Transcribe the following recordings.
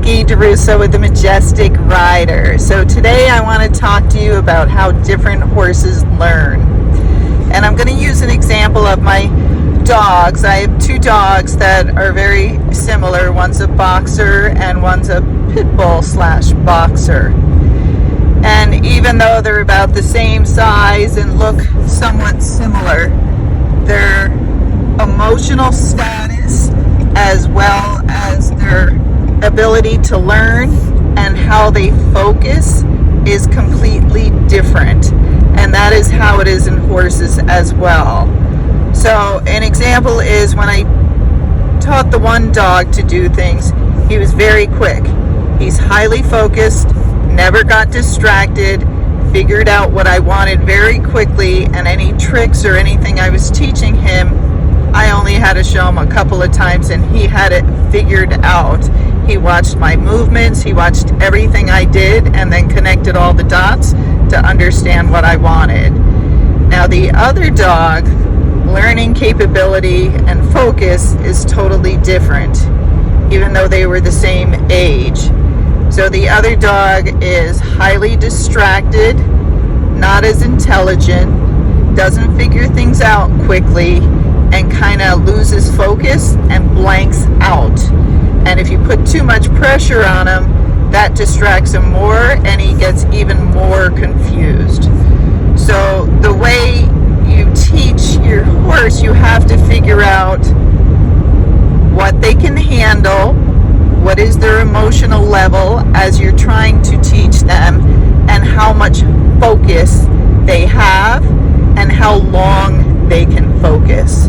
Gaye DeRusso with the Majestic Rider. So today I want to talk to you about how different horses learn. And I'm going to use an example of my dogs. I have two dogs that are very similar. One's a boxer and one's a pit bull / boxer. And even though they're about the same size and look somewhat similar, their emotional status as well as their ability to learn and how they focus is completely different. And that is how it is in horses as well. So an example is when I taught the one dog to do things, he was very quick. He's highly focused, never got distracted, figured out what I wanted very quickly, and any tricks or anything I was teaching him, I only had to show him a couple of times and he had it figured out. He watched my movements, he watched everything I did, and then connected all the dots to understand what I wanted. Now the other dog, learning capability and focus is totally different, even though they were the same age. So the other dog is highly distracted, not as intelligent, doesn't figure things out quickly, and kind of loses focus and blanks out. And if you put too much pressure on him, that distracts him more and he gets even more confused. So the way you teach your horse, you have to figure out what they can handle, what is their emotional level as you're trying to teach them, and how much focus they have and how long they can focus.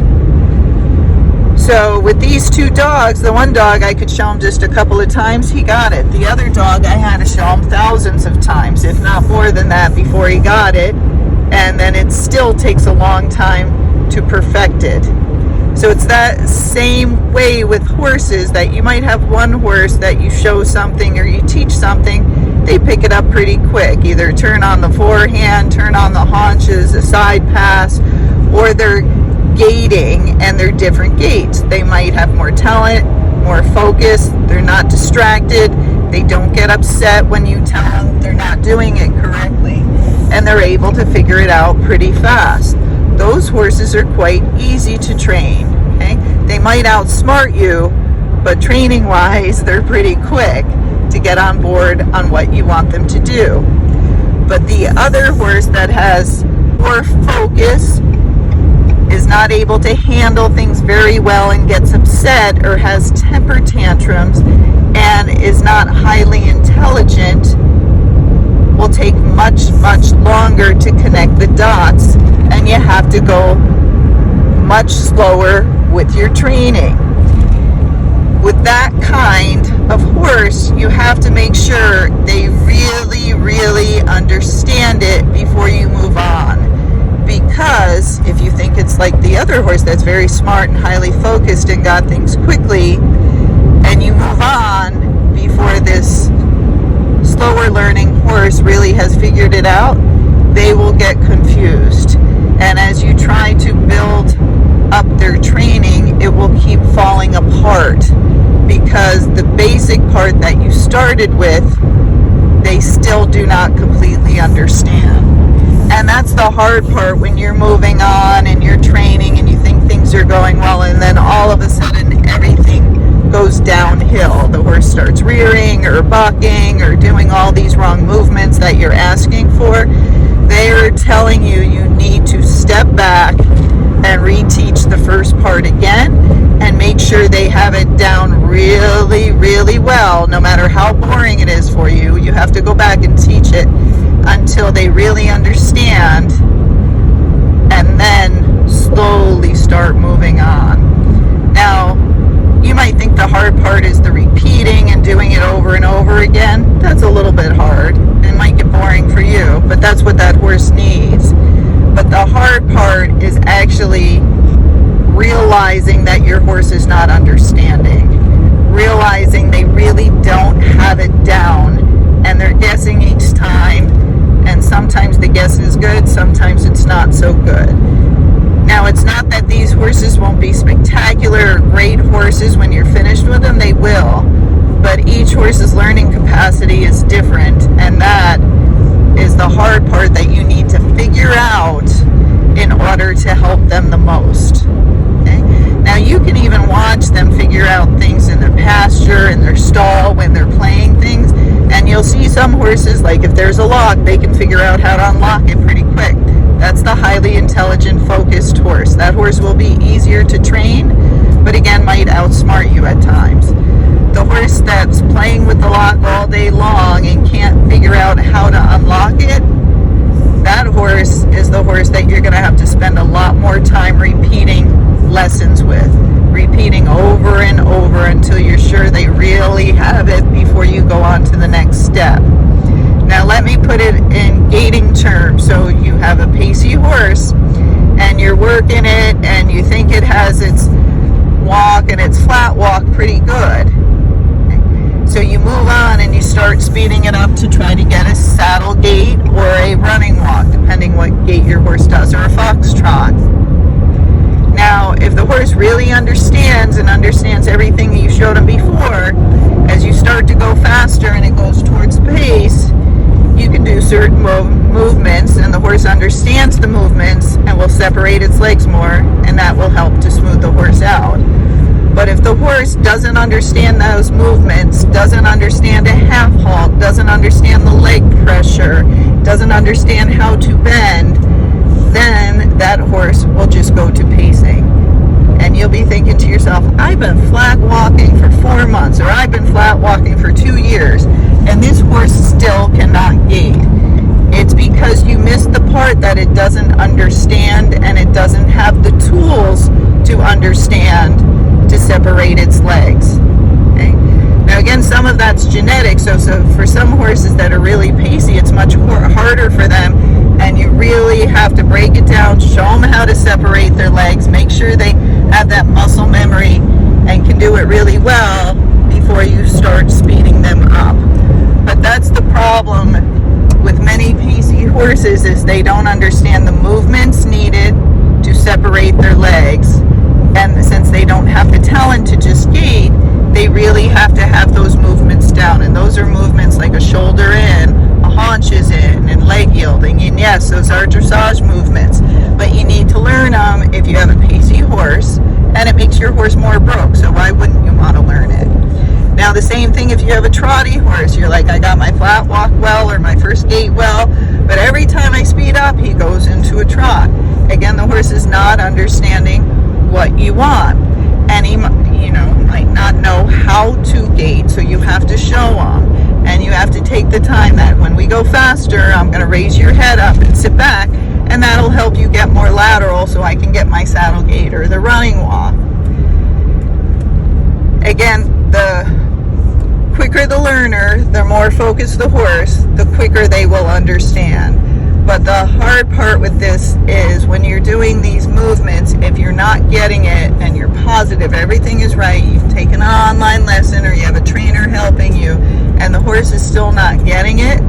So with these two dogs, the one dog I could show him just a couple of times, he got it. The other dog I had to show him thousands of times, if not more than that, before he got it. And then it still takes a long time to perfect it. So it's that same way with horses, that you might have one horse that you show something or you teach something, they pick it up pretty quick. Either turn on the forehand, turn on the haunches, a side pass, or they're gating and they're different gaits. They might have more talent, more focus, they're not distracted, they don't get upset when you tell them they're not doing it correctly, and they're able to figure it out pretty fast. Those horses are quite easy to train. Okay? They might outsmart you, but training wise they're pretty quick to get on board on what you want them to do. But the other horse that has more focus, is not able to handle things very well and gets upset or has temper tantrums and is not highly intelligent, will take much longer to connect the dots, and you have to go much slower with your training. With that kind of horse, you have to make sure they really understand it before you move on. Because if you think it's like the other horse that's very smart and highly focused and got things quickly, and you move on before this slower learning horse really has figured it out, they will get confused. And as you try to build up their training, it will keep falling apart, because the basic part that you started with, they still do not completely understand. And that's the hard part when you're moving on and you're training and you think things are going well, and then all of a sudden everything goes downhill. The horse starts rearing or bucking or doing all these wrong movements that you're asking for. They are telling you you need to step back and reteach the first part again and make sure they have it down really well. No matter how boring it is for you, you have to go back and teach it until they really understand, and then slowly start moving on. Now, you might think the hard part is the repeating and doing it over and over again. That's a little bit hard. It might get boring for you, but that's what that horse needs. But the hard part is actually realizing that your horse is not understanding. Realizing they really don't have it down, and they're guessing each time, and sometimes the guess is good, sometimes it's not so good. Now, it's not that these horses won't be spectacular or great horses when you're finished with them, they will. but each horse's learning capacity is different, and that is the hard part that you need to figure out in order to help them the most. Okay? Now you can even watch them figure out things in their pasture, in their stall, when they're playing things, and you'll see some horses, like if there's a lock, they can figure out how to unlock it pretty quick. That's the highly intelligent, focused horse. That horse will be easier to train, but again might outsmart you at times. The horse that's playing with the lock all day long and can't figure out how to unlock it, that horse is the horse that you're going to have to spend a lot more time repeating lessons with, repeating over and over until you're sure they really have it before you go on to the next step. Now let me put it in gaiting terms. So you have a pacey horse and you're working it and you think it has its walk and its flat walk pretty good. So you move on and you start speeding it up to try to get a saddle gait or a running walk, depending what gait your horse does, or a foxtrot. Now, if the horse really understands everything that you showed him before, as you start to go faster and it goes towards pace, you can do certain movements, and the horse understands the movements and will separate its legs more, and that will help to smooth the horse out. But if the horse doesn't understand those movements, doesn't understand a half halt, doesn't understand the leg pressure, doesn't understand how to bend, then that horse will just go to pacing. And you'll be thinking to yourself, I've been flat walking for 4 months, or I've been flat walking for 2 years, and this horse still cannot gait. It's because you missed the part that it doesn't understand, and it doesn't have the tools to understand to separate its legs. Okay? Now again, some of that's genetic, so for some horses that are really pacey, it's much harder for them, and you really have to break it down, show them how to separate their legs, make sure they have that muscle memory and can do it really well before you start speeding them up. But that's the problem with many pacey horses, is they don't understand the movements needed to separate their legs. And since they don't have the talent to just gait, they really have to have those movements down. And those are movements like a shoulder in, a haunches in, and leg yielding. And yes, those are dressage movements. But you need to learn them if you have a pacey horse, and it makes your horse more broke. So why wouldn't you want to learn it? Now the same thing if you have a trotty horse. You're like, I got my flat walk well, or my first gait well, but every time I speed up, he goes into a trot. Again, the horse is not understanding what you want, and he might not know how to gait, so you have to show him, and you have to take the time that when we go faster, I'm going to raise your head up and sit back, and that'll help you get more lateral so I can get my saddle gait or the running walk. Again, the quicker the learner, the more focused the horse, the quicker they will understand. But the hard part with this is when you're doing these movements, if you're not getting it and you're positive everything is right, you've taken an online lesson or you have a trainer helping you, and the horse is still not getting it,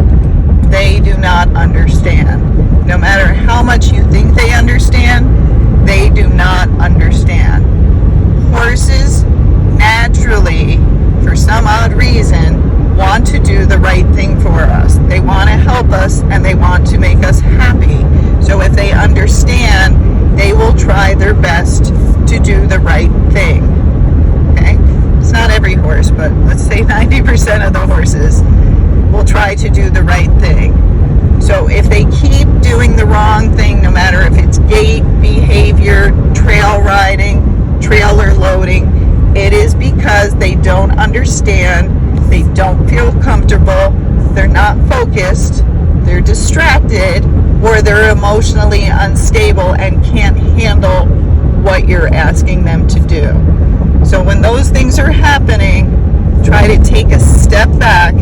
they do not understand. No matter how much you think they understand, they do not understand. Horses naturally, for some odd reason, want to do the right thing for us. They want to help us, and they want to make us happy. So if they understand, they will try their best to do the right thing. Okay? It's not every horse, but let's say 90% of the horses will try to do the right thing. So if they keep doing the wrong thing, no matter if it's gait, behavior, trail riding, trailer loading, it is because they don't understand. They don't feel comfortable, they're not focused, they're distracted, or they're emotionally unstable and can't handle what you're asking them to do. So when those things are happening, try to take a step back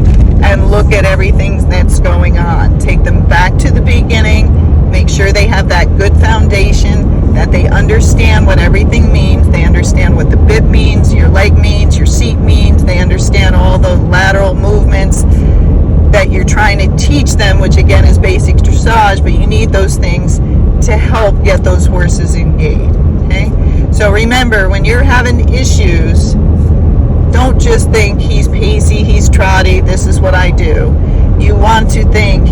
and look at everything that's going on. Take them back to the beginning, make sure they have that good foundation, that they understand what everything means, they understand what the bit means, your leg means, your seat means, they understand all the lateral movements that you're trying to teach them, which again is basic dressage, but you need those things to help get those horses in gait. Okay? So remember, when you're having issues, Don't just think he's pacey, he's trotty, this is what I do. You want to think,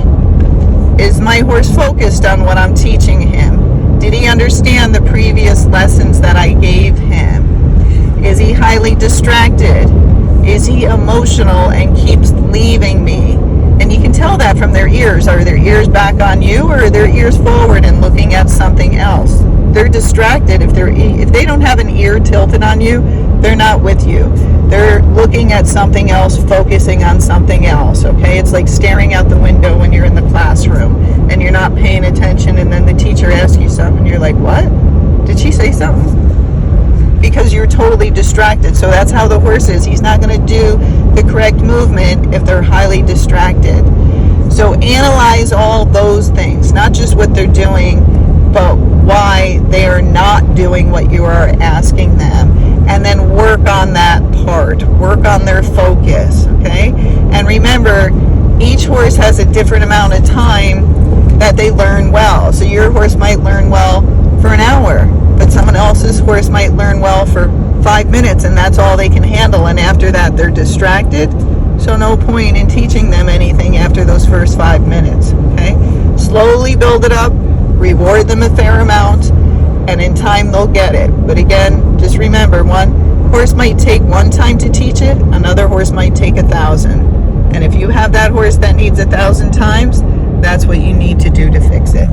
is my horse focused on what I'm teaching him? Did he understand the previous lessons that I gave him? Is he highly distracted? Is he emotional and keeps leaving me? And you can tell that from their ears. Are their ears back on you, or are their ears forward and looking at something else? They're distracted. If they don't have an ear tilted on you, they're not with you. They're looking at something else, focusing on something else, okay? It's like staring out the window when you're in the classroom and you're not paying attention, and then the teacher asks you something and you're like, what? Did she say something? Because you're totally distracted. So that's how the horse is. He's not going to do the correct movement if they're highly distracted. So analyze all those things, not just what they're doing, but why they are not doing what you are asking them. And then work on that part. Work on their focus, okay? And remember, each horse has a different amount of time that they learn well. So your horse might learn well for an hour, but someone else's horse might learn well for 5 minutes, and that's all they can handle. And after that, they're distracted. So no point in teaching them anything after those first 5 minutes, okay? Slowly build it up, reward them a fair amount, and in time they'll get it. But again, just remember, one horse might take one time to teach it, another horse might take 1,000. And if you have that horse that needs 1,000 times, that's what you need to do to fix it.